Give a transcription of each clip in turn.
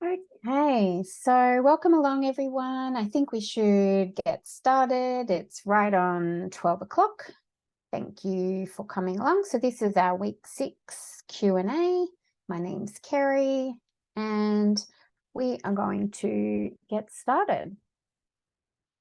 Okay, so welcome along, everyone. I think we should get started. It's right on 12 o'clock. Thank you for coming along. So this is our week 6 Q and A. My name's Kerry, and we are going to get started.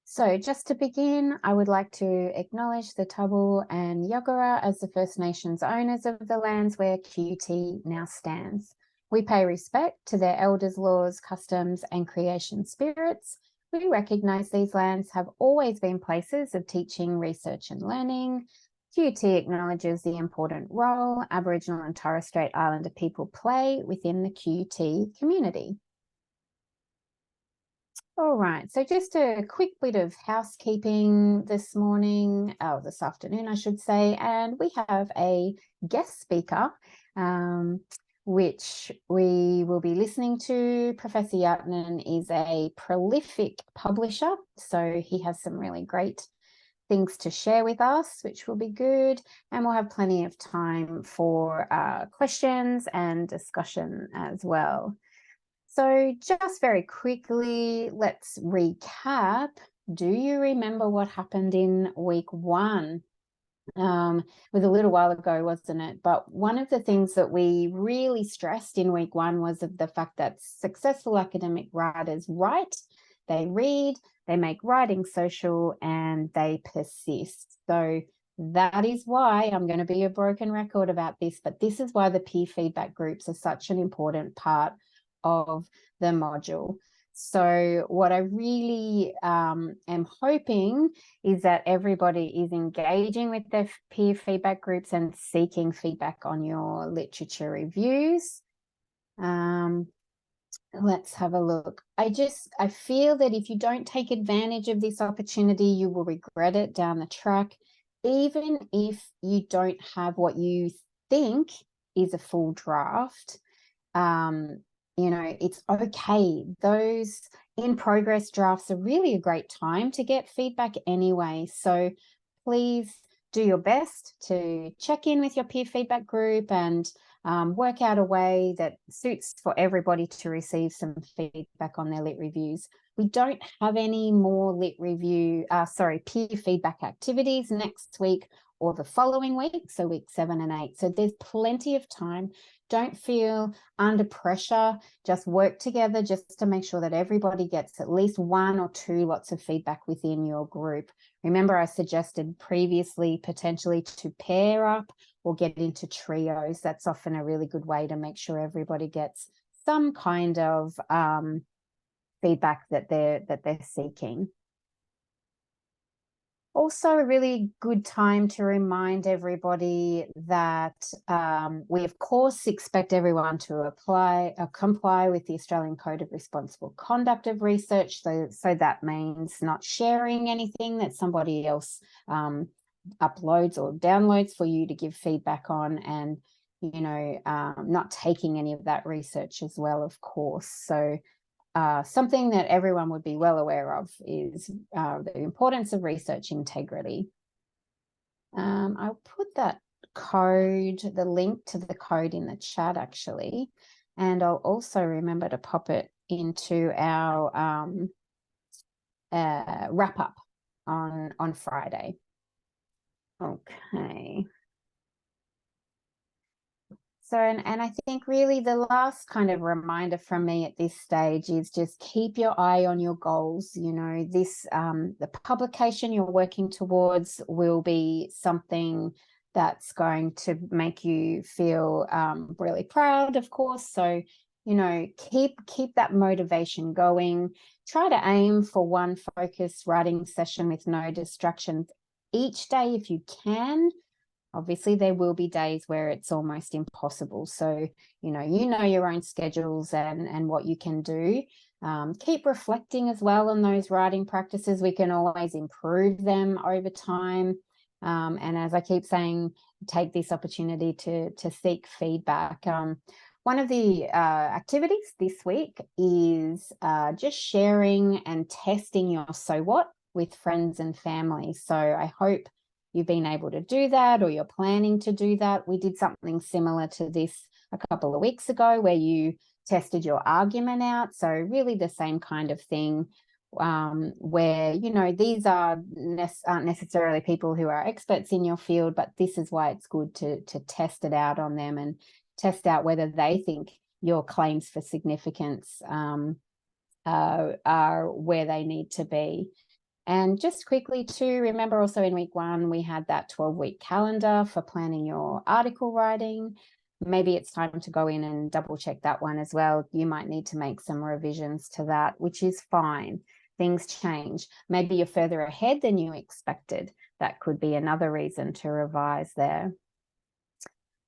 So just to begin, I would like to acknowledge the Turrbal and Yagara as the First Nations owners of the lands where QT now stands. We pay respect to their elders' laws, customs, and creation spirits. We recognise these lands have always been places of teaching, research, and learning. QT acknowledges the important role Aboriginal and Torres Strait Islander people play within the QT community. All right, so just a quick bit of housekeeping this afternoon, I should say, and we have a guest speaker, which we will be listening to. Professor Yatnan is a prolific publisher, so he has some really great things to share with us, which will be good, and we'll have plenty of time for questions and discussion as well. So just very quickly, let's recap. Do you remember what happened in week 1? It was a little while ago, wasn't it? But one of the things that we really stressed in week 1 was of the fact that successful academic writers write, they read, they make writing social, and they persist. So that is why I'm going to be a broken record about this, but this is why the peer feedback groups are such an important part of the module. So what I really am hoping is that everybody is engaging with their peer feedback groups and seeking feedback on your literature reviews. Let's have a look. I feel that if you don't take advantage of this opportunity, you will regret it down the track, even if you don't have what you think is a full draft. You know, it's okay. Those in progress drafts are really a great time to get feedback anyway. So please do your best to check in with your peer feedback group and work out a way that suits for everybody to receive some feedback on their lit reviews. We don't have any more peer feedback activities next week or the following week, so week 7 and 8. So there's plenty of time. Don't feel under pressure. Just work together just to make sure that everybody gets at least 1 or 2 lots of feedback within your group. Remember, I suggested previously potentially to pair up or get into trios. That's often a really good way to make sure everybody gets some kind of feedback that they're seeking. Also, a really good time to remind everybody that we, of course, expect everyone to comply with the Australian Code of Responsible Conduct of Research. So that means not sharing anything that somebody else uploads or downloads for you to give feedback on, and, you know, not taking any of that research as well, of course. So something that everyone would be well aware of is the importance of research integrity. I'll put that code, the link to the code in the chat actually, and I'll also remember to pop it into our wrap up on Friday. Okay. So, and I think really the last kind of reminder from me at this stage is just keep your eye on your goals. You know, this, the publication you're working towards will be something that's going to make you feel really proud, of course. So, you know, keep that motivation going. Try to aim for 1 focused writing session with no distractions each day if you can. Obviously, there will be days where it's almost impossible. So, you know your own schedules and what you can do. Keep reflecting as well on those writing practices. We can always improve them over time. And as I keep saying, take this opportunity to seek feedback. One of the activities this week is just sharing and testing your so what with friends and family. So I hope you've been able to do that, or you're planning to do that. We did something similar to this a couple of weeks ago where you tested your argument out. So really the same kind of thing, where, you know, these aren't necessarily people who are experts in your field, but this is why it's good to test it out on them and test out whether they think your claims for significance are where they need to be. And just quickly too, remember also in week 1, we had that 12-week calendar for planning your article writing. Maybe it's time to go in and double check that one as well. You might need to make some revisions to that, which is fine. Things change. Maybe you're further ahead than you expected. That could be another reason to revise there.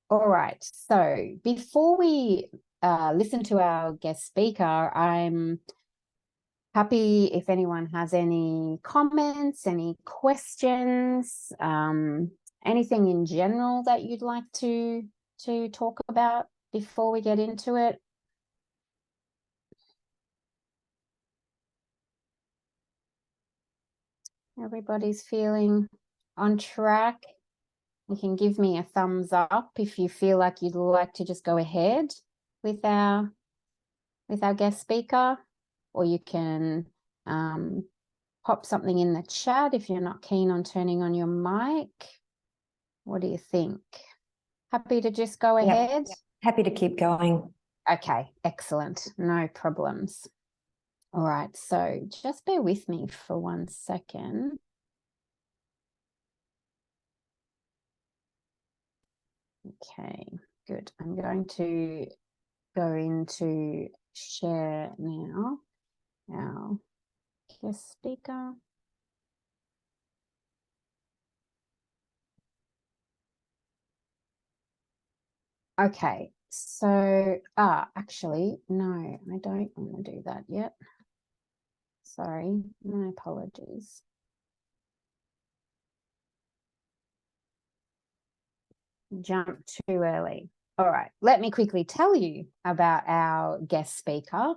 All right, so before we listen to our guest speaker, I'm happy if anyone has any comments, any questions, anything in general that you'd like to talk about before we get into it. Everybody's feeling on track. You can give me a thumbs up if you feel like you'd like to just go ahead with our guest speaker, or you can pop something in the chat if you're not keen on turning on your mic. What do you think? Happy to just go ahead? Yep. Happy to keep going. Okay, excellent. No problems. All right, so just bear with me for 1 second. Okay, good. I'm going to go into share now. Our guest speaker. Okay, so, actually, no, I don't want to do that yet. Sorry, my apologies. Jump too early. All right, let me quickly tell you about our guest speaker.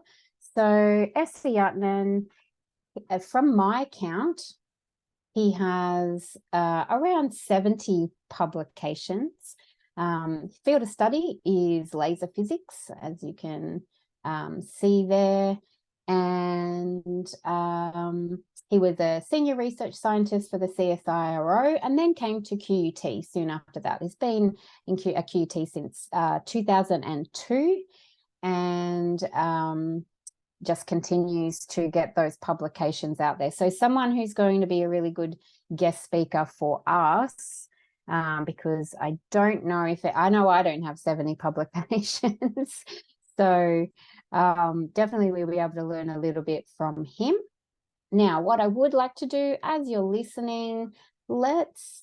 So S.C. Utnan, from my count, he has around 70 publications. Field of study is laser physics, as you can see there. And he was a senior research scientist for the CSIRO and then came to QUT soon after that. He's been in QUT since 2002 and just continues to get those publications out there. So someone who's going to be a really good guest speaker for us, because I don't know if I know I don't have 70 publications. So definitely we'll be able to learn a little bit from him. Now, what I would like to do as you're listening, let's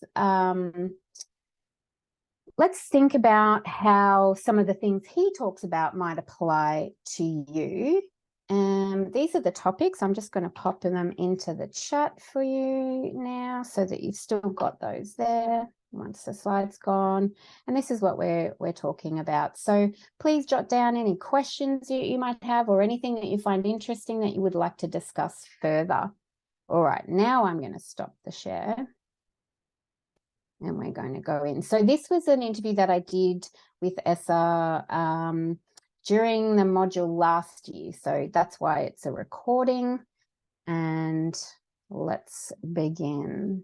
think about how some of the things he talks about might apply to you. And these are the topics. I'm just going to pop them into the chat for you now so that you've still got those there once the slide's gone. And this is what we're talking about. So please jot down any questions you might have or anything that you find interesting that you would like to discuss further. All right, now I'm going to stop the share. And we're going to go in. So this was an interview that I did with Essa during the module last year. So that's why it's a recording. And let's begin.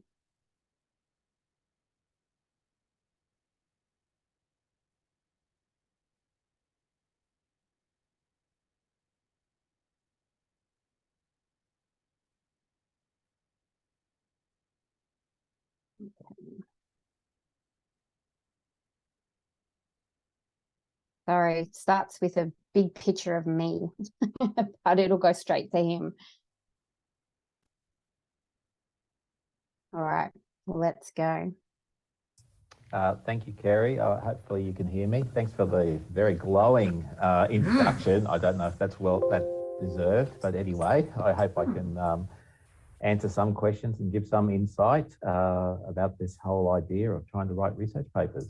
Okay. Sorry, it starts with a big picture of me, but it'll go straight to him. All right, let's go. Thank you, Kerry. Hopefully you can hear me. Thanks for the very glowing introduction. I don't know if that's that deserved, but anyway, I hope I can answer some questions and give some insight about this whole idea of trying to write research papers.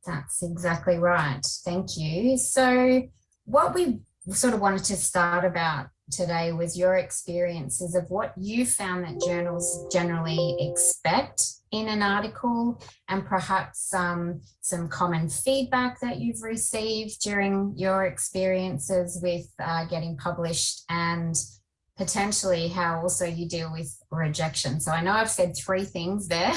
That's exactly right. Thank you. So what we sort of wanted to start about today was your experiences of what you found that journals generally expect in an article, and perhaps some common feedback that you've received during your experiences with getting published, and potentially how also you deal with rejection. So I know I've said 3 things there.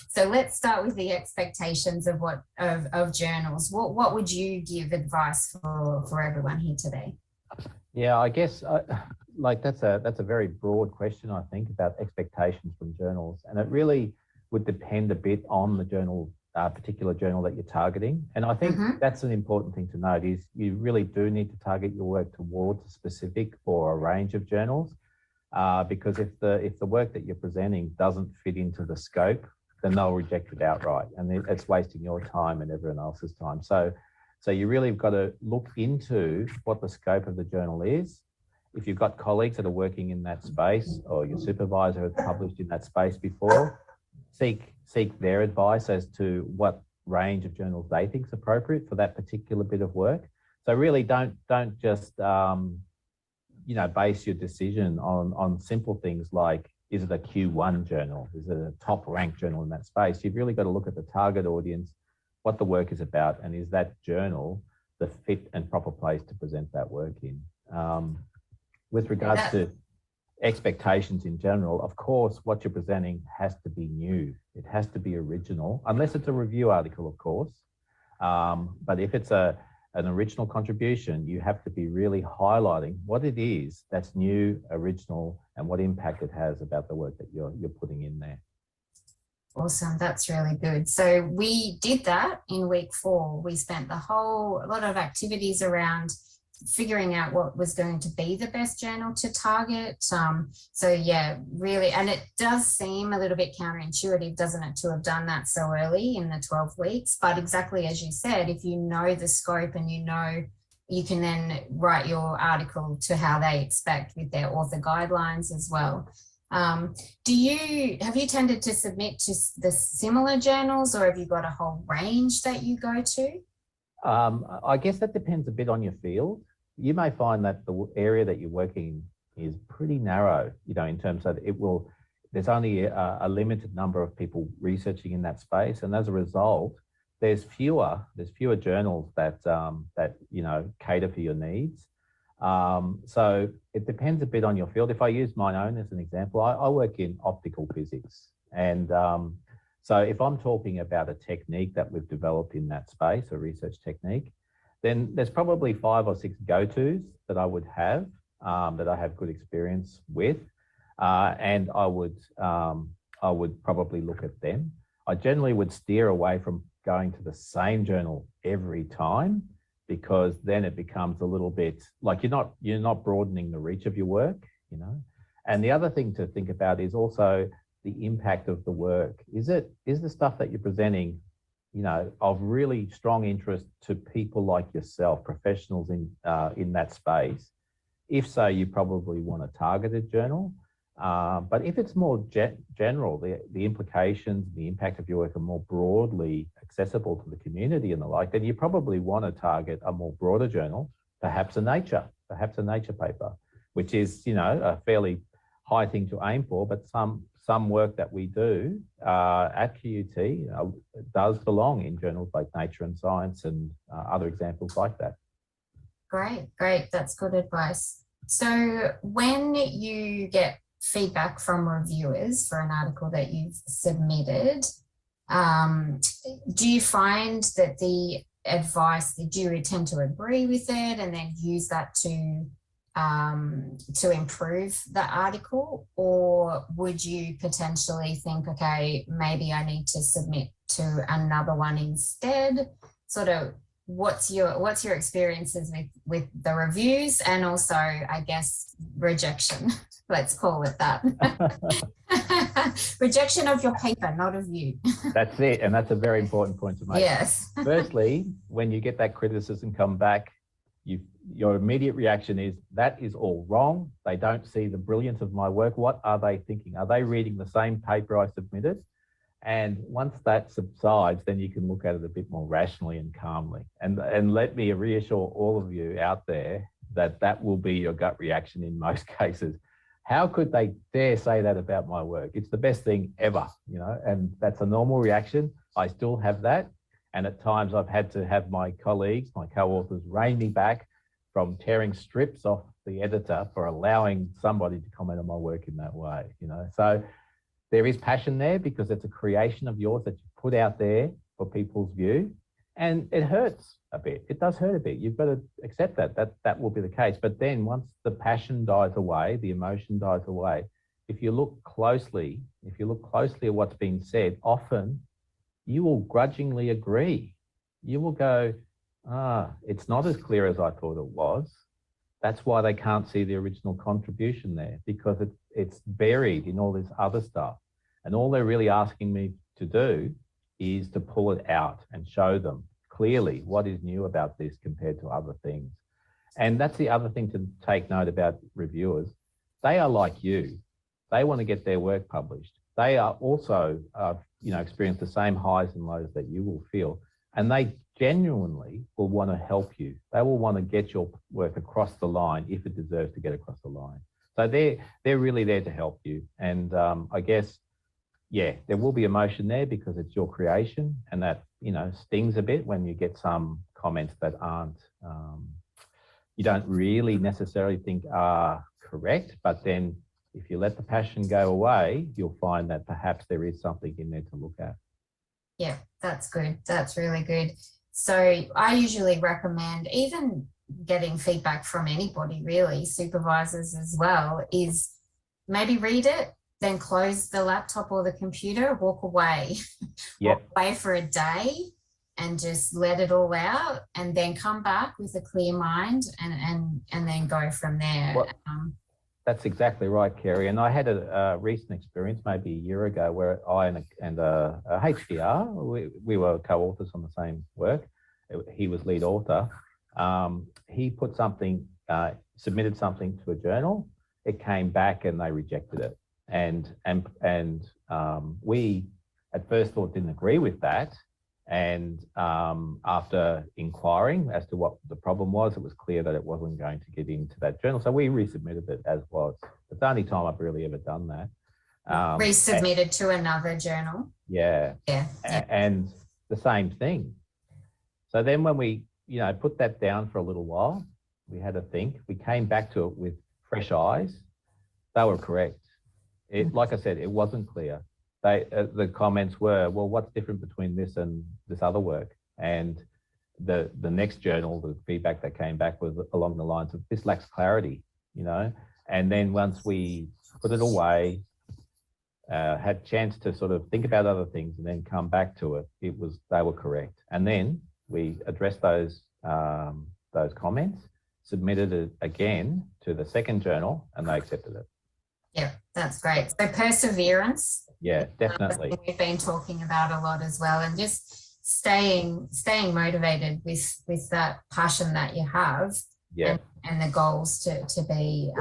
So let's start with the expectations of of journals. What would you give advice for everyone here today? Yeah, I guess like that's a very broad question, I think, about expectations from journals, and it really would depend a bit on the journal, particular journal that you're targeting. And I think that's an important thing to note, is you really do need to target your work towards a specific or a range of journals, because if the work that you're presenting doesn't fit into the scope, then they'll reject it outright, and it's wasting your time and everyone else's time. So you really have got to look into what the scope of the journal is. If you've got colleagues that are working in that space, or your supervisor has published in that space before, seek their advice as to what range of journals they think is appropriate for that particular bit of work. So really don't just base your decision on simple things like, is it a Q1 journal? Is it a top ranked journal in that space? You've really got to look at the target audience, what the work is about, and is that journal the fit and proper place to present that work in. With regards to expectations in general, of course, what you're presenting has to be new. It has to be original, unless it's a review article, of course. But if it's an original contribution, you have to be really highlighting what it is that's new, original, and what impact it has about the work that you're putting in there. Awesome, that's really good. So we did that in week 4. We spent a lot of activities around figuring out what was going to be the best journal to target. So yeah, really, and it does seem a little bit counterintuitive, doesn't it, to have done that so early in the 12 weeks. But exactly as you said, if you know the scope and you can then write your article to how they expect with their author guidelines as well. Have you tended to submit to the similar journals, or have you got a whole range that you go to? I guess that depends a bit on your field. You may find that the area that you're working in is pretty narrow, in terms of there's only a limited number of people researching in that space. And as a result, there's fewer journals that cater for your needs. So it depends a bit on your field. If I use my own as an example, I work in optical physics. And so if I'm talking about a technique that we've developed in that space, a research technique, then there's probably 5 or 6 go-tos that I would have, that I have good experience with. And I would probably look at them. I generally would steer away from going to the same journal every time, because then it becomes a little bit like you're not broadening the reach of your work, And the other thing to think about is also the impact of the work. Is the stuff that you're presenting, of really strong interest to people like yourself, professionals in that space? If so, you probably want a targeted journal. But if it's more general, the implications, the impact of your work are more broadly accessible to the community and the like, then you probably want to target a more broader journal, perhaps a nature paper, which is, a fairly high thing to aim for, but some work that we do at QUT does belong in journals like Nature and Science and other examples like that. Great. That's good advice. So when you get feedback from reviewers for an article that you've submitted, do you find that the advice, do you tend to agree with it and then use that to improve the article, or would you potentially think, okay, maybe I need to submit to another one instead? Sort of, what's your experiences with the reviews, and also, I guess, rejection? Let's call it that. Rejection of your paper, not of you. That's it, and that's a very important point to make. Yes. Firstly, when you get that criticism come back, your immediate reaction is, that is all wrong. They don't see the brilliance of my work. What are they thinking? Are they reading the same paper I submitted? And once that subsides, then you can look at it a bit more rationally and calmly. And let me reassure all of you out there that will be your gut reaction in most cases. how could they dare say that about my work? It's the best thing ever, you know, and that's a normal reaction. I still have that. And at times I've had to have my colleagues, my co-authors, rein me back from tearing strips off the editor for allowing somebody to comment on my work in that way, you know. So there is passion there because it's a creation of yours that you put out there for people's view, and it hurts a bit. It does hurt a bit. You've got to accept that will be the case. But then once the passion dies away, the emotion dies away, if you look closely at what's being said, often you will grudgingly agree. You will go, it's not as clear as I thought it was. That's why they can't see the original contribution there, because it's buried in all this other stuff. And all they're really asking me to do is to pull it out and show them clearly what is new about this compared to other things. And that's the other thing to take note about reviewers. They are like you. They want to get their work published. They are also, experience the same highs and lows that you will feel. And they genuinely will want to help you. They will want to get your work across the line if it deserves to get across the line. So they're really there to help you. And I guess, yeah, there will be emotion there because it's your creation, and that, stings a bit when you get some comments that aren't, you don't really necessarily think are correct, but then if you let the passion go away, you'll find that perhaps there is something in there to look at. Yeah, that's good. That's really good. So I usually recommend, even getting feedback from anybody really, supervisors as well, is maybe read it, then close the laptop or the computer, walk away. Yep. Walk away for a day and just let it all out, and then come back with a clear mind and then go from there. That's exactly right, Kerry. And I had a recent experience maybe a year ago where I and a HDR, we were co-authors on the same work. He was lead author. He put something, submitted something to a journal. It came back and they rejected it. And we at first thought didn't agree with that. And after inquiring as to what the problem was, it was clear that it wasn't going to get into that journal. So we resubmitted it as was. It's the only time I've really ever done that. Resubmitted to another journal. Yeah. Yeah. And the same thing. So then when we, put that down for a little while, we had to think. We came back to it with fresh eyes. They were correct. Like I said, it wasn't clear. The comments were, well, what's different between this and this other work? And the next journal, the feedback that came back was along the lines of, this lacks clarity, And then once we put it away, had a chance to sort of think about other things and then come back to it, they were correct. And then we addressed those comments, submitted it again to the second journal, and they accepted it. Yeah, that's great. So perseverance. Yeah, definitely. We've been talking about a lot as well, and just staying motivated with that passion that you have. Yeah. And the goals to be.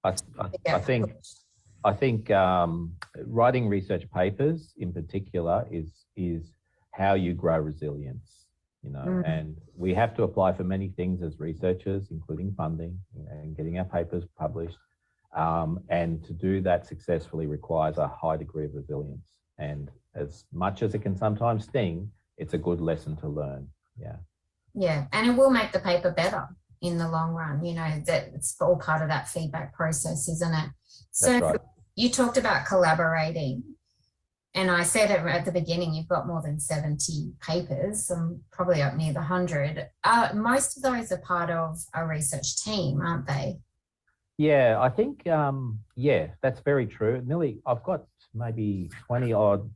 I think writing research papers in particular is how you grow resilience, and we have to apply for many things as researchers, including funding and getting our papers published. And to do that successfully requires a high degree of resilience. And as much as it can sometimes sting, it's a good lesson to learn. Yeah. Yeah. And it will make the paper better in the long run. That it's all part of that feedback process, isn't it? So That's right. You talked about collaborating. And I said at the beginning, you've got more than 70 papers, probably up near the 100. Most of those are part of a research team, aren't they? Yeah, I think, that's very true. I've got maybe 20 odd,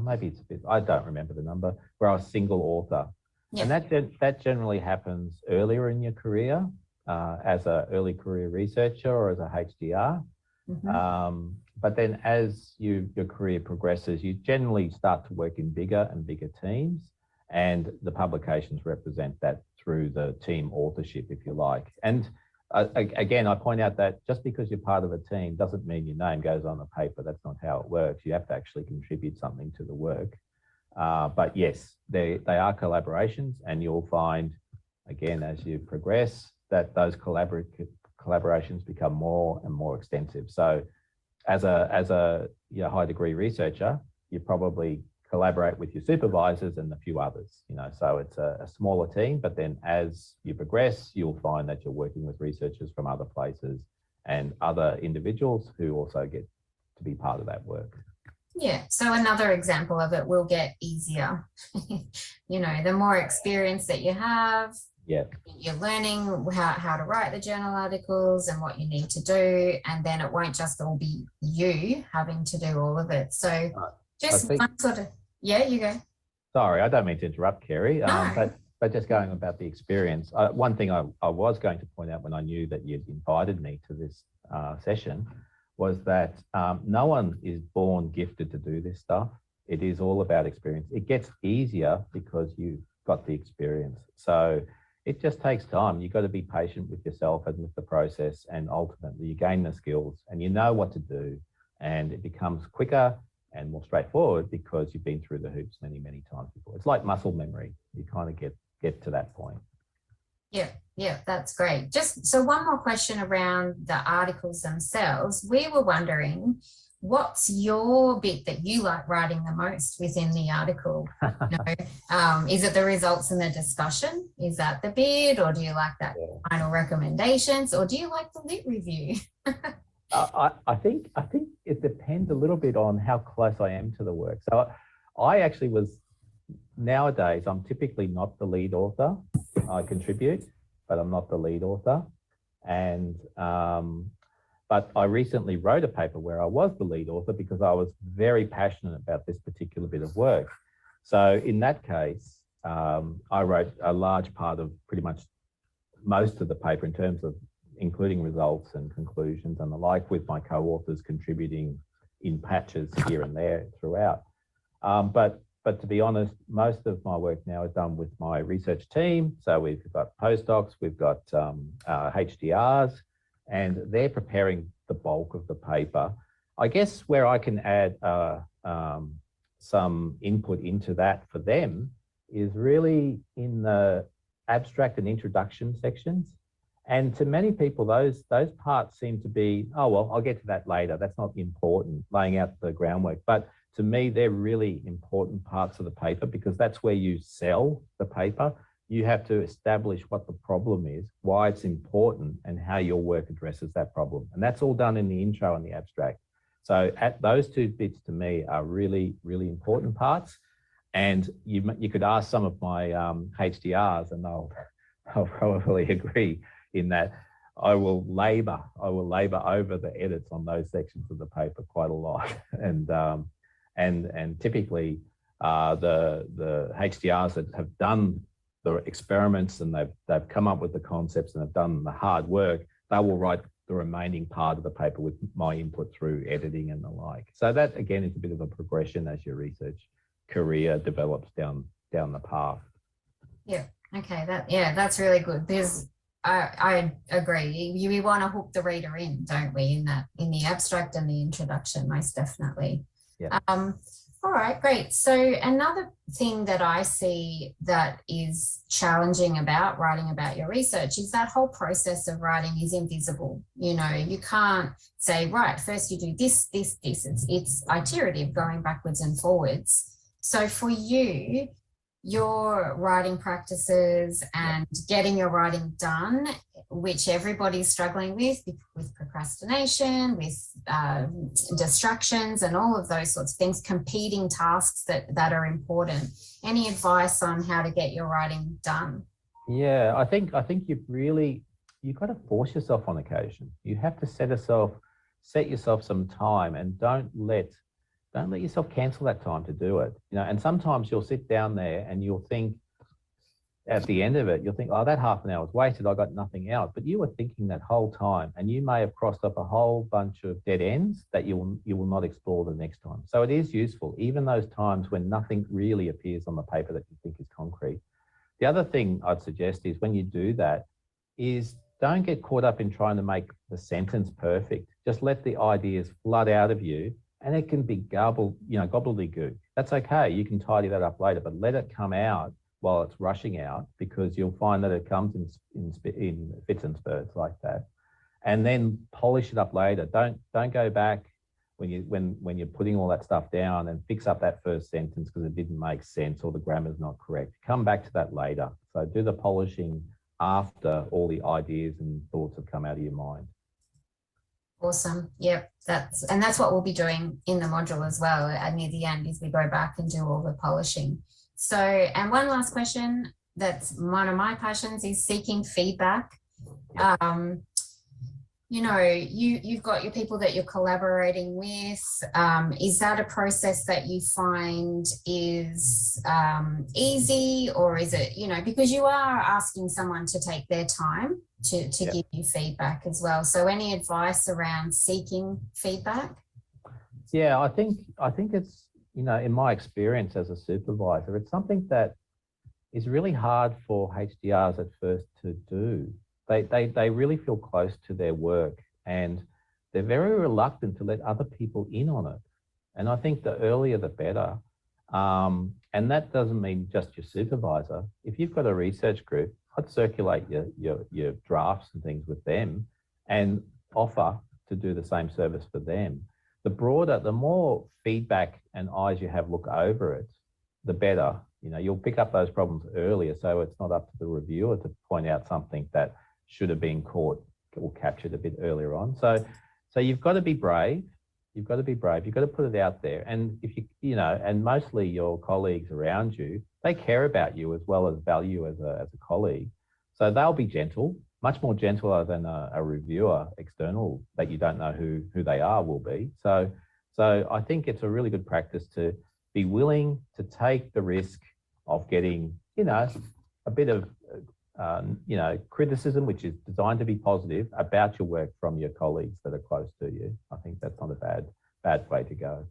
maybe it's a bit, I don't remember the number, where I was single author. Yep. And that generally happens earlier in your career, as an early career researcher or as a HDR. Mm-hmm. But then as your career progresses, you generally start to work in bigger and bigger teams, and the publications represent that through the team authorship, if you like. And again, I point out that just because you're part of a team doesn't mean your name goes on the paper. That's not how it works. You have to actually contribute something to the work. But yes, they are collaborations, and you'll find, again, as you progress, that those collaborations become more and more extensive. So as a high degree researcher, you probably collaborate with your supervisors and a few others, so it's a smaller team, but then as you progress, you'll find that you're working with researchers from other places and other individuals who also get to be part of that work. Yeah, so another example of it will get easier. The more experience that you have, yeah, you're learning how to write the journal articles and what you need to do, and then it won't just all be you having to do all of it. So just one sort of, yeah, you go. Sorry, I don't mean to interrupt, Kerry, No. but just going about the experience, one thing I was going to point out when I knew that you'd invited me to this session was that no one is born gifted to do this stuff. It is all about experience. It gets easier because you've got the experience. So it just takes time. You've got to be patient with yourself and with the process, and ultimately you gain the skills and you know what to do, and it becomes quicker and more straightforward because you've been through the hoops many, many times before. It's like muscle memory. You kind of get to that point. Yeah, that's great. Just so one more question around the articles themselves. We were wondering, what's your bit that you like writing the most within the article? Is it the results and the discussion? Is that the bit, or do you like that final recommendations, or do you like the lit review? I think it depends a little bit on how close I am to the work. So I actually nowadays, I'm typically not the lead author. I contribute, but I'm not the lead author. And but I recently wrote a paper where I was the lead author because I was very passionate about this particular bit of work. So in that case, I wrote a large part of pretty much most of the paper in terms of including results and conclusions and the like, with my co-authors contributing in patches here and there throughout. But to be honest, most of my work now is done with my research team. So we've got postdocs, we've got HDRs, and they're preparing the bulk of the paper. I guess where I can add some input into that for them is really in the abstract and introduction sections. And to many people, those parts seem to be, oh, well, I'll get to that later. That's not important, laying out the groundwork. But to me, they're really important parts of the paper because that's where you sell the paper. You have to establish what the problem is, why it's important, and how your work addresses that problem. And that's all done in the intro and the abstract. So those two bits to me are really, really important parts. And you could ask some of my HDRs and they'll probably agree in that I will labor over the edits on those sections of the paper quite a lot. And typically the HDRs that have done the experiments and they've come up with the concepts and have done the hard work, they will write the remaining part of the paper with my input through editing and the like. So that again is a bit of a progression as your research career develops down the path. Yeah. Okay. That's really good because I agree. We want to hook the reader in, don't we? In the abstract and the introduction, most definitely. Yeah. All right, great. So another thing that I see that is challenging about writing about your research is that whole process of writing is invisible. You can't say, right, first you do this. It's iterative, going backwards and forwards. So for you, your writing practices and getting your writing done, which everybody's struggling with procrastination, with distractions and all of those sorts of things, competing tasks that are important. Any advice on how to get your writing done? Yeah, I think you've got to force yourself on occasion. You have to set yourself some time, and don't let yourself cancel that time to do it. And sometimes you'll sit down there and you'll think, at the end of it, you'll think, oh, that half an hour was wasted. I got nothing out. But you were thinking that whole time, and you may have crossed up a whole bunch of dead ends that you will not explore the next time. So it is useful, even those times when nothing really appears on the paper that you think is concrete. The other thing I'd suggest is when you do that is don't get caught up in trying to make the sentence perfect. Just let the ideas flood out of you, and it can be gobbledygook. That's okay. You can tidy that up later, but let it come out while it's rushing out, because you'll find that it comes in fits and spurts like that. and then polish it up later. Don't go back when you're putting all that stuff down and fix up that first sentence because it didn't make sense or the grammar's not correct. Come back to that later. So do the polishing after all the ideas and thoughts have come out of your mind. Awesome. Yep. That's what we'll be doing in the module as well. Near the end is we go back and do all the polishing. So, and one last question that's one of my passions is seeking feedback. You know, you've got your people that you're collaborating with. Is that a process that you find is easy, or is it, you know, because you are asking someone to take their time to give you feedback as well. So any advice around seeking feedback? Yeah, I think it's, you know, in my experience as a supervisor, it's something that is really hard for HDRs at first to do. They really feel close to their work and they're very reluctant to let other people in on it. And I think the earlier the better. And that doesn't mean just your supervisor. If you've got a research group, I'd circulate your drafts and things with them and offer to do the same service for them. The more feedback and eyes you have look over it, the better. You know, you'll pick up those problems earlier, so it's not up to the reviewer to point out something that should have been caught or captured a bit earlier on. So you've got to be brave. You've got to be brave. You've got to put it out there. And if you know, and mostly your colleagues around you, they care about you as well as value as a colleague. So they'll be gentle, much more gentler than a reviewer external that you don't know who they are will be. So I think it's a really good practice to be willing to take the risk of getting, you know, a bit of you know, criticism, which is designed to be positive about your work from your colleagues that are close to you. I think that's not a bad way to go.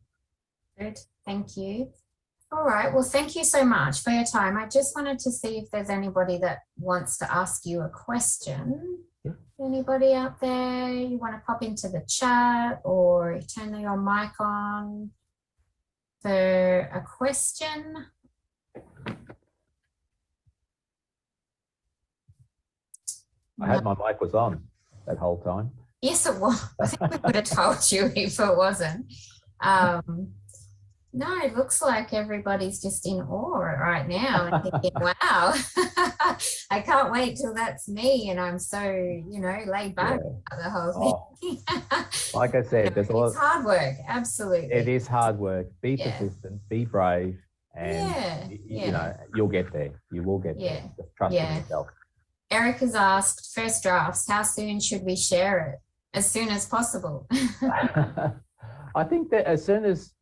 Good, thank you. All right, well, thank you so much for your time. I just wanted to see if there's anybody that wants to ask you a question. Yeah. Anybody out there, you want to pop into the chat or turn your mic on for a question? I had my mic was on that whole time. Yes, it was. I think we would have told you if it wasn't. No, it looks like everybody's just in awe right now and thinking, wow, I can't wait till that's me and I'm so, you know, laid back about the whole thing. Like I said, there's a lot. It's hard work, absolutely. It is hard work. Be persistent, be brave, and you know, you'll get there. You will get there. Just trust in yourself. Eric has asked, first drafts, how soon should we share it? As soon as possible. I think that as soon as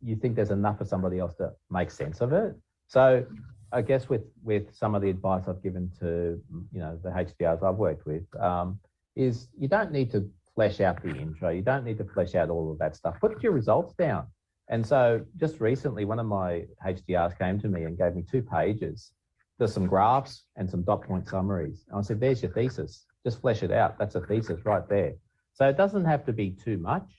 you think there's enough for somebody else to make sense of it. So I guess with some of the advice I've given to, you know, the HDRs I've worked with, is you don't need to flesh out the intro. You don't need to flesh out all of that stuff. Put your results down. And so just recently, one of my HDRs came to me and gave me 2 pages. There's some graphs and some dot point summaries. And I said, there's your thesis. Just flesh it out. That's a thesis right there. So it doesn't have to be too much,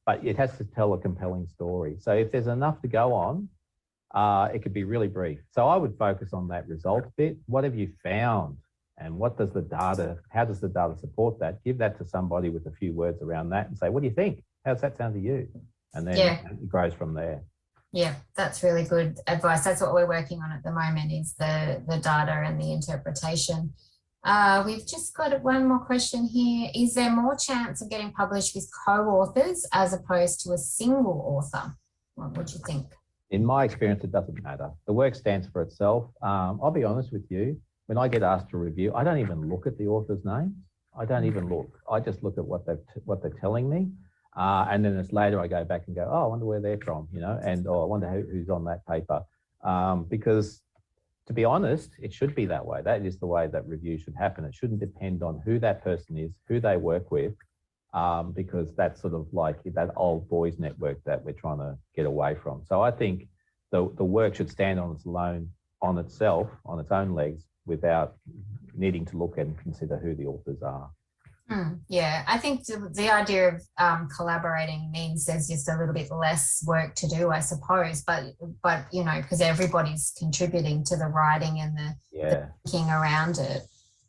but it has to tell a compelling story. So if there's enough to go on, it could be really brief. So I would focus on that result bit. What have you found? And what does the data, how does the data support that? Give that to somebody with a few words around that and say, what do you think? How's that sound to you? And then it grows from there. Yeah, that's really good advice. That's what we're working on at the moment is the data and the interpretation. We've just got one more question here. Is there more chance of getting published with co-authors as opposed to a single author? What would you think? In my experience, it doesn't matter. The work stands for itself. I'll be honest with you. When I get asked to review, I don't even look at the author's name. I don't even look. I just look at what they're telling me. And then it's later I go back and go, oh, I wonder where they're from, you know, and I wonder who's on that paper. Because to be honest, it should be that way. That is the way that review should happen. It shouldn't depend on who that person is, who they work with, because that's sort of like that old boys network that we're trying to get away from. So I think the work should stand on its own, on its own legs, without needing to look and consider who the authors are. Yeah, I think the idea of collaborating means there's just a little bit less work to do, I suppose, but you know, because everybody's contributing to the writing and the thinking around it.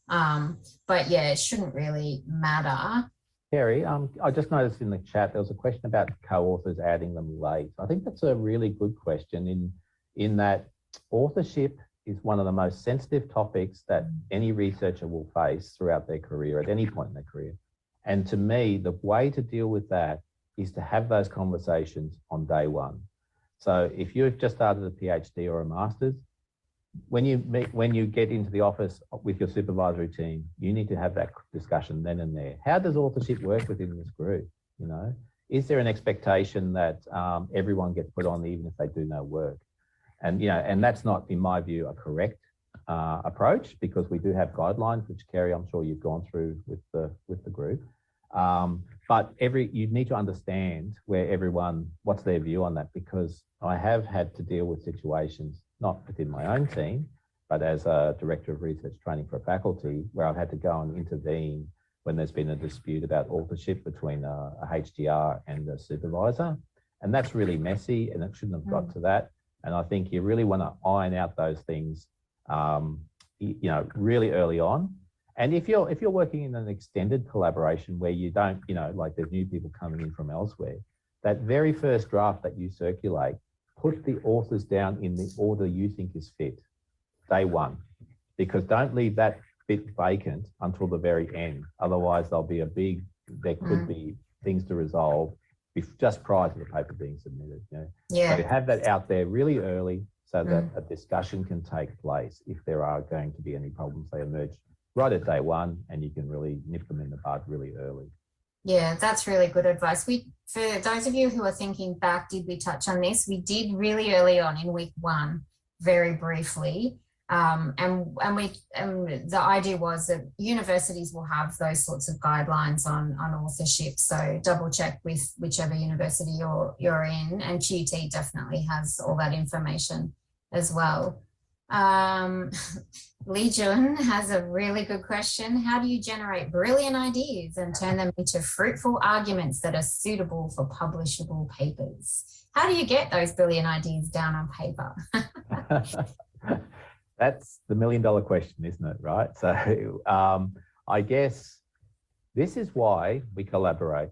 But yeah, it shouldn't really matter. Kerry, I just noticed in the chat there was a question about co-authors adding them late. I think that's a really good question in that authorship is one of the most sensitive topics that any researcher will face throughout their career, at any point in their career. And to me, the way to deal with that is to have those conversations on day one. So if you've just started a PhD or a master's, when you get into the office with your supervisory team, you need to have that discussion then and there. How does authorship work within this group? You know, is there an expectation that everyone gets put on even if they do no work? And you know, and that's not, in my view, a correct approach, because we do have guidelines, which Kerry, I'm sure you've gone through with the group. But you need to understand what's their view on that, because I have had to deal with situations, not within my own team, but as a director of research training for a faculty, where I've had to go and intervene when there's been a dispute about authorship between a HDR and a supervisor. And that's really messy, and it shouldn't have got to that. And I think you really want to iron out those things, you know, really early on. And if you're working in an extended collaboration where you don't, you know, like there's new people coming in from elsewhere, that very first draft that you circulate, put the authors down in the order you think is fit, day one, because don't leave that bit vacant until the very end. Otherwise, there could be things to resolve just prior to the paper being submitted. You know? Yeah. So have that out there really early so that a discussion can take place if there are going to be any problems. They emerge right at day one, and you can really nip them in the bud really early. Yeah, that's really good advice. For those of you who are thinking back, did we touch on this? We did really early on in week 1, very briefly. And the idea was that universities will have those sorts of guidelines on authorship. So double check with whichever university you're in, and QT definitely has all that information as well. Lee Jun has a really good question. How do you generate brilliant ideas and turn them into fruitful arguments that are suitable for publishable papers? How do you get those brilliant ideas down on paper? That's the $1 million question, isn't it? Right. So I guess this is why we collaborate.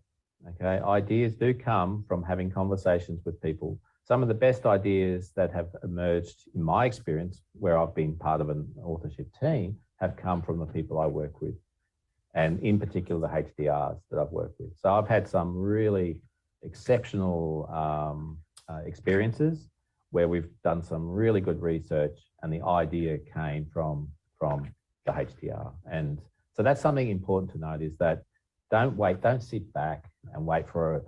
Okay. Ideas do come from having conversations with people. Some of the best ideas that have emerged in my experience, where I've been part of an authorship team, have come from the people I work with, and in particular the HDRs that I've worked with. So I've had some really exceptional experiences where we've done some really good research, and the idea came from the HDR. And so that's something important to note, is that don't sit back and wait for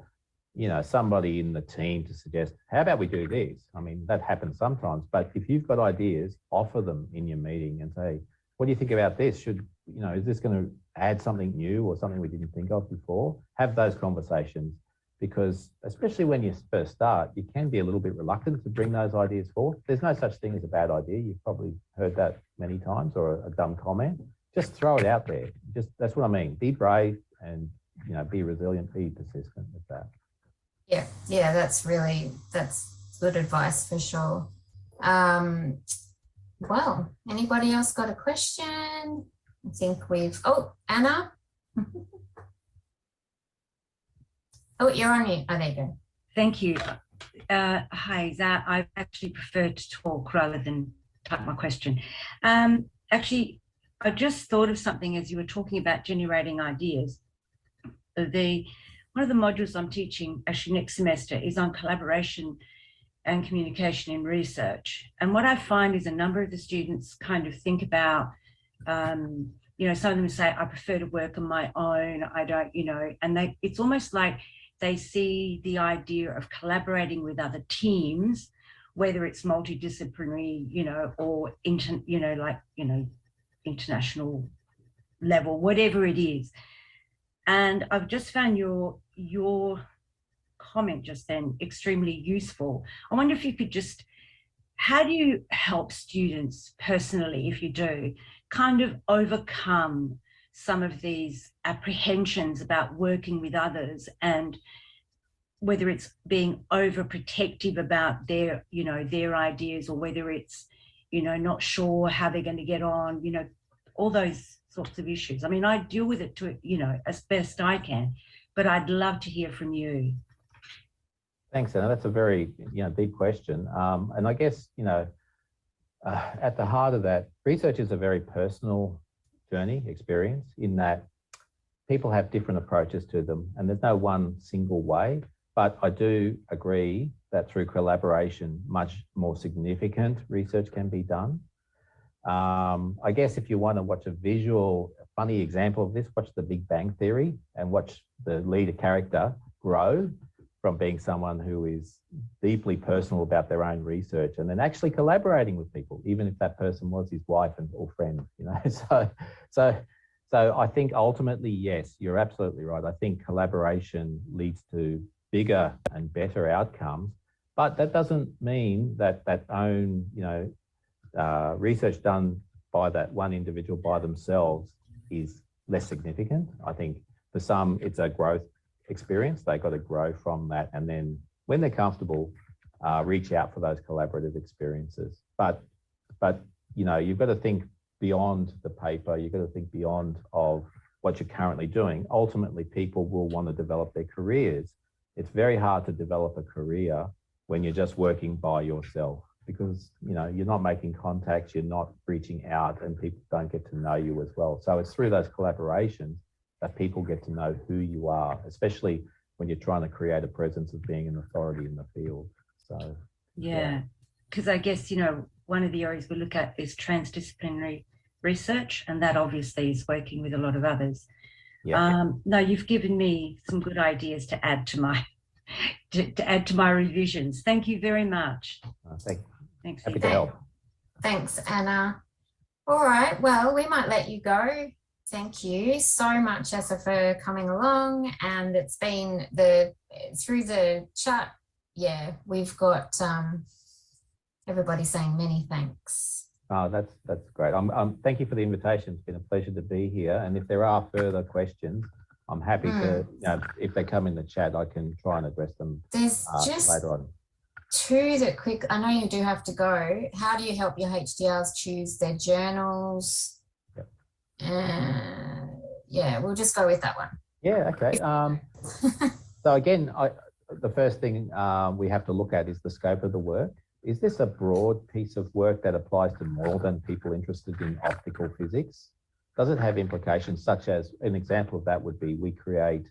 somebody in the team to suggest, how about we do this? I mean, that happens sometimes, but if you've got ideas, offer them in your meeting and say, what do you think about this? Is this going to add something new or something we didn't think of before? Have those conversations, because especially when you first start, you can be a little bit reluctant to bring those ideas forth. There's no such thing as a bad idea. You've probably heard that many times, or a dumb comment. Just throw it out there. That's what I mean. Be brave and, be resilient, be persistent with that. Yeah, that's good advice for sure. Well, anybody else got a question? I think Anna. Oh, you're on mute. Oh, there you go. Thank you. Hi, I actually prefer to talk rather than type my question. Actually, I just thought of something as you were talking about generating ideas. One of the modules I'm teaching actually next semester is on collaboration and communication in research. And what I find is a number of the students kind of think about, some of them say, I prefer to work on my own. I don't, and it's almost like they see the idea of collaborating with other teams, whether it's multidisciplinary, or international level, whatever it is. And I've just found your comment just then extremely useful. I wonder if you could how do you help students personally, if you do, kind of overcome some of these apprehensions about working with others, and whether it's being overprotective about their ideas, or whether it's, not sure how they're going to get on, all those sorts of issues? I mean, I deal with it to, you know, as best I can, but I'd love to hear from you. Thanks, Anna. That's a very, deep question. And I guess, at the heart of that, research is a very personal journey, experience, in that people have different approaches to them, and there's no one single way. But I do agree that through collaboration, much more significant research can be done. I guess if you want to watch a visual, funny example of this, watch The Big Bang Theory and watch the lead character grow from being someone who is deeply personal about their own research and then actually collaborating with people, even if that person was his wife or friend, So I think ultimately, yes, you're absolutely right. I think collaboration leads to bigger and better outcomes, but that doesn't mean that own, research done by that one individual by themselves is less significant. I think for some, it's a growth experience. They've got to grow from that. And then when they're comfortable, reach out for those collaborative experiences. But you've got to think beyond the paper. You've got to think beyond of what you're currently doing. Ultimately, people will want to develop their careers. It's very hard to develop a career when you're just working by yourself, because you're not making contacts, you're not reaching out, and people don't get to know you as well. So it's through those collaborations that people get to know who you are, especially when you're trying to create a presence of being an authority in the field. So yeah, because I guess one of the areas we look at is transdisciplinary research, and that obviously is working with a lot of others. No, you've given me some good ideas to add to my revisions. Thank you very much. Thanks. Happy to help. Thanks, Anna. All right, well, we might let you go. Thank you so much, Essa, for coming along. And it's been through the chat. Yeah, we've got everybody saying many thanks. Oh, that's great. Thank you for the invitation. It's been a pleasure to be here. And if there are further questions, I'm happy to, if they come in the chat, I can try and address them. There's just later on. Two that quick. I know you do have to go. How do you help your HDRs choose their journals? Yep. Yeah, we'll just go with that one. Yeah. Okay. So again, the first thing we have to look at is the scope of the work. Is this a broad piece of work that applies to more than people interested in optical physics? Does it have implications such as, an example of that would be, we create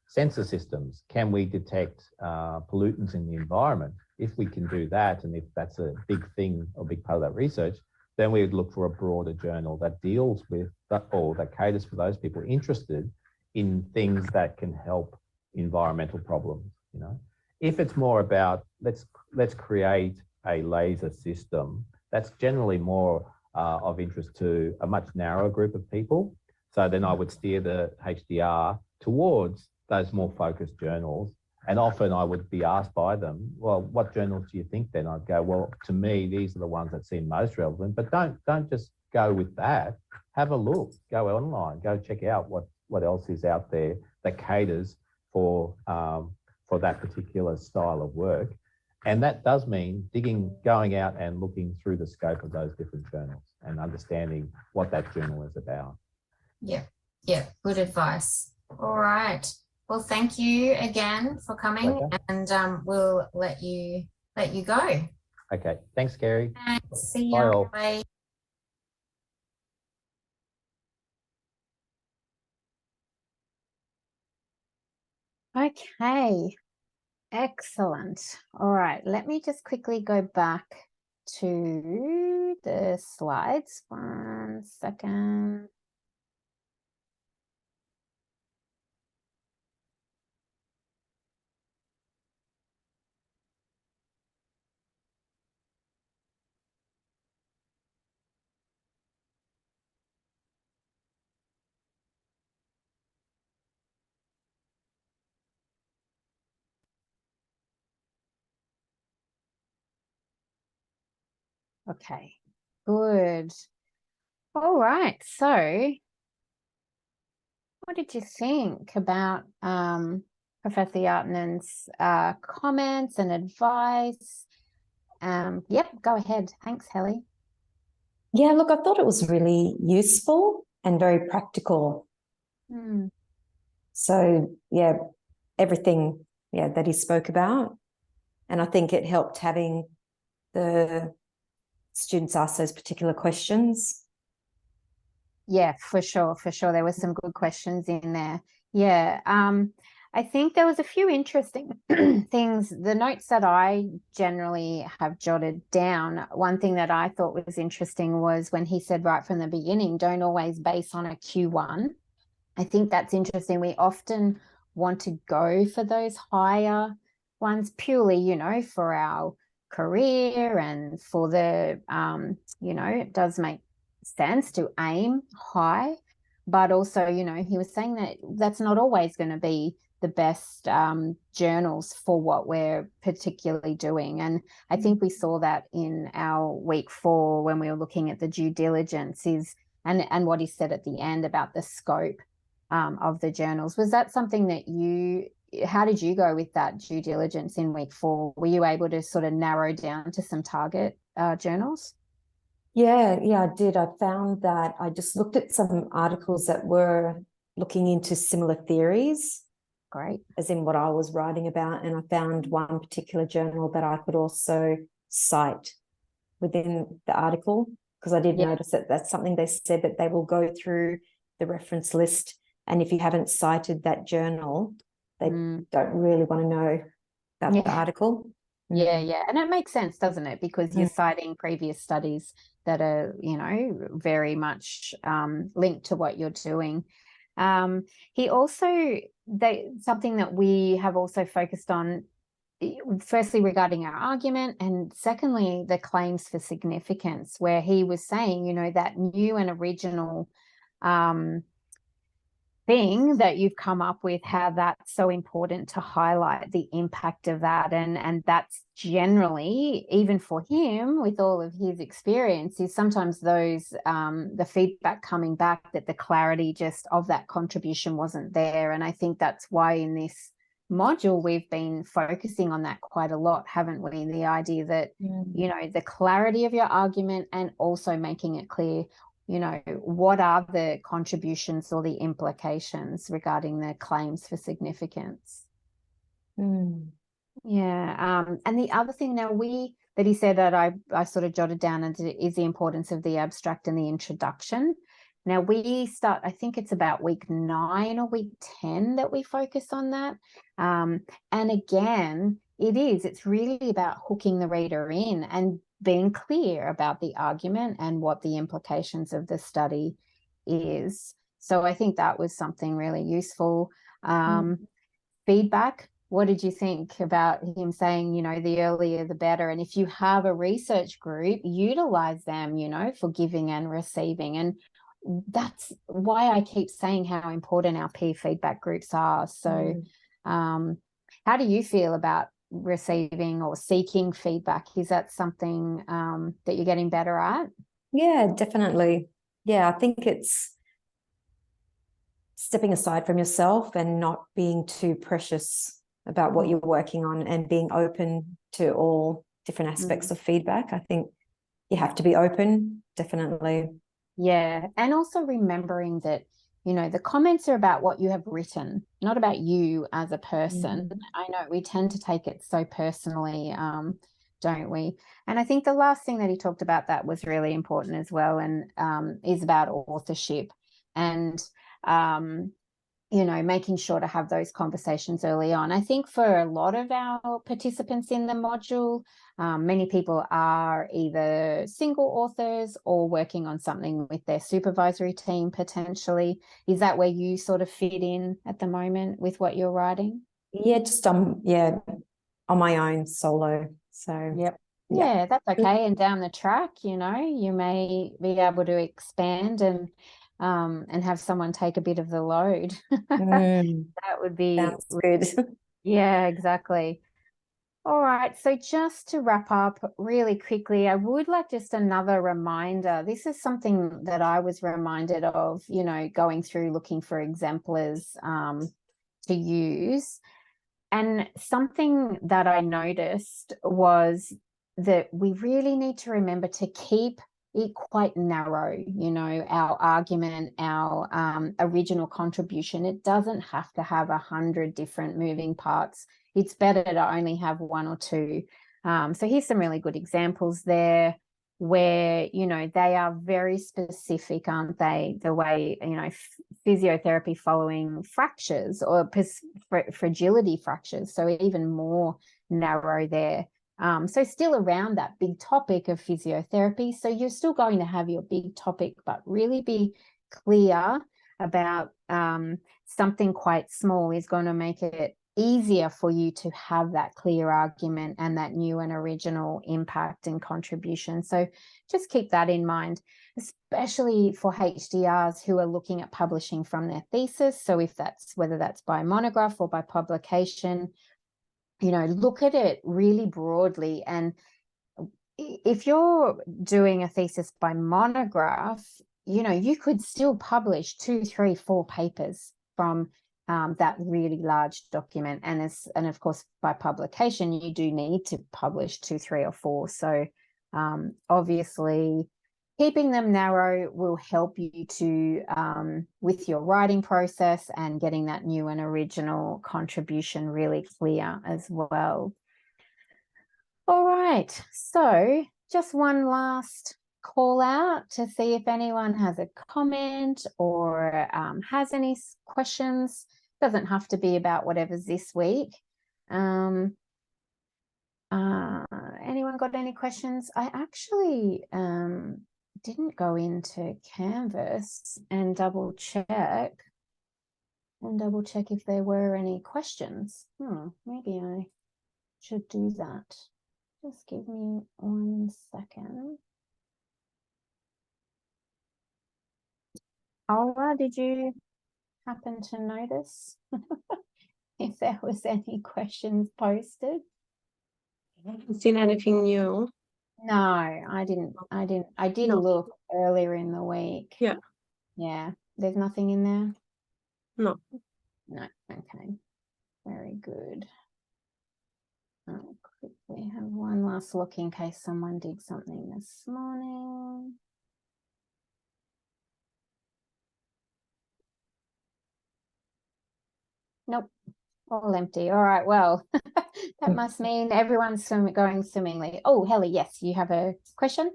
sensor systems. Can we detect pollutants in the environment? If we can do that, and if that's a big thing, a big part of that research, then we would look for a broader journal that deals with that, or that caters for those people interested in things that can help environmental problems. If it's more about let's create a laser system, that's generally more of interest to a much narrower group of people. So then I would steer the HDR towards those more focused journals. And often I would be asked by them, well, what journals do you think then? I'd go, well, to me, these are the ones that seem most relevant, but don't just go with that. Have a look, go online, go check out what else is out there that caters for that particular style of work. And that does mean going out and looking through the scope of those different journals and understanding what that journal is about. Yeah, good advice. All right. Well, thank you again for coming, and we'll let you go. Okay. Thanks, Gary. Thanks. See you. Bye. Okay. Excellent. All right, let me just quickly go back to the slides. 1 second. Okay, good. All right, so what did you think about Professor Yartnan's comments and advice? Yep, go ahead. Thanks, Helly. Yeah, look, I thought it was really useful. and very practical. Mm. So yeah, everything that he spoke about. And I think it helped having the students ask those particular questions. Yeah, for sure, for sure. There were some good questions in there. Yeah. I think there was a few interesting things. The notes that I generally have jotted down, one thing that I thought was interesting was when he said right from the beginning, don't always base on a Q1. I think that's interesting. We often want to go for those higher ones purely, you know, for our career and for the, you know, it does make sense to aim high, but also, you know, he was saying that that's not always going to be the best journals for what we're particularly doing. And I think we saw that in our week 4 when we were looking at the due diligence and what he said at the end about the scope of the journals. Was that something that how did you go with that due diligence in week 4? Were you able to sort of narrow down to some target journals? Yeah, I did. I found that I just looked at some articles that were looking into similar theories. Great. As in what I was writing about. And I found one particular journal that I could also cite within the article, because I did notice that that's something they said, that they will go through the reference list. And if you haven't cited that journal, they don't really want to know about the article. Yeah. And it makes sense, doesn't it? Because you're citing previous studies that are, you know, very much linked to what you're doing. He also, something that we have also focused on, firstly regarding our argument, and secondly the claims for significance, where he was saying, you know, that new and original thing that you've come up with, how that's so important to highlight the impact of that. And that's generally, even for him with all of his experience, is sometimes those the feedback coming back that the clarity just of that contribution wasn't there. And I think that's why in this module we've been focusing on that quite a lot, haven't we? The idea that, you know, the clarity of your argument and also making it clear, you know, what are the contributions or the implications regarding the claims for significance. Yeah. And the other thing now that he said that I sort of jotted down is the importance of the abstract and the introduction. Now we start, I think it's about week 9 or week 10 that we focus on that. And again, it's really about hooking the reader in and being clear about the argument and what the implications of the study is. So I think that was something really useful. Feedback. What did you think about him saying, you know, the earlier the better? And if you have a research group, utilize them, you know, for giving and receiving. And that's why I keep saying how important our peer feedback groups are. So how do you feel about receiving or seeking feedback? Is that something that you're getting better at? Yeah, definitely. Yeah, I think it's stepping aside from yourself and not being too precious about what you're working on and being open to all different aspects of feedback. I think you have to be open, definitely. Yeah, and also remembering that, you know, the comments are about what you have written, not about you as a person. I know we tend to take it so personally, don't we? And I think the last thing that he talked about that was really important as well, and is about authorship and, you know, making sure to have those conversations early on. I think for a lot of our participants in the module, many people are either single authors or working on something with their supervisory team potentially. Is that where you sort of fit in at the moment with what you're writing? Yeah, just on my own solo. So yeah, that's okay. And down the track, you know, you may be able to expand and have someone take a bit of the load. That would be good. Yeah, exactly. All right, so just to wrap up really quickly, I would like just another reminder. This is something that I was reminded of, you know, going through looking for exemplars to use. And something that I noticed was that we really need to remember to keep quite narrow, you know, our argument, our original contribution. It doesn't have to have 100 different moving parts. It's better to only have one or two. So here's some really good examples there where, you know, they are very specific, aren't they? The way, you know, physiotherapy following fractures or fragility fractures. So even more narrow there. So still around that big topic of physiotherapy. So you're still going to have your big topic, but really be clear about something quite small is going to make it easier for you to have that clear argument and that new and original impact and contribution. So just keep that in mind, especially for HDRs who are looking at publishing from their thesis. So if that's, whether that's by monograph or by publication, you know, look at it really broadly. And if you're doing a thesis by monograph, you know, you could still publish 2, 3, 4 papers from that really large document. And of course, by publication, you do need to publish 2, 3, or 4. So obviously, keeping them narrow will help you to with your writing process and getting that new and original contribution really clear as well. All right, so just one last call out to see if anyone has a comment or has any questions. Doesn't have to be about whatever's this week. Anyone got any questions? I actually didn't go into Canvas and double check if there were any questions. Maybe I should do that. Just give me 1 second. Ola, did you happen to notice if there was any questions posted? I haven't seen anything new. No, I didn't. I did look earlier in the week. Yeah. There's nothing in there? No. Okay. Very good. I'll quickly have one last look in case someone did something this morning. Nope, all empty. All right, well, that must mean everyone's going swimmingly. Oh, Helly, yes, you have a question?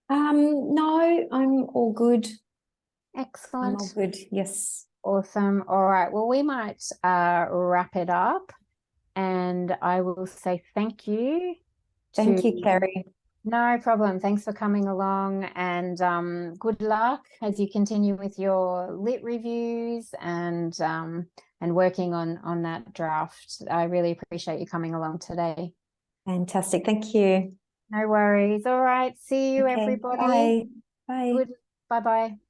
No, I'm all good. Excellent. I'm all good, yes. Awesome. All right, well, we might wrap it up, and I will say thank you. Thank you, Kerry. No problem. Thanks for coming along, and good luck as you continue with your lit reviews and working on that draft. I really appreciate you coming along today. Fantastic. Thank you. No worries. All right. See you, Okay, everybody. bye. Bye. Good. Bye-bye.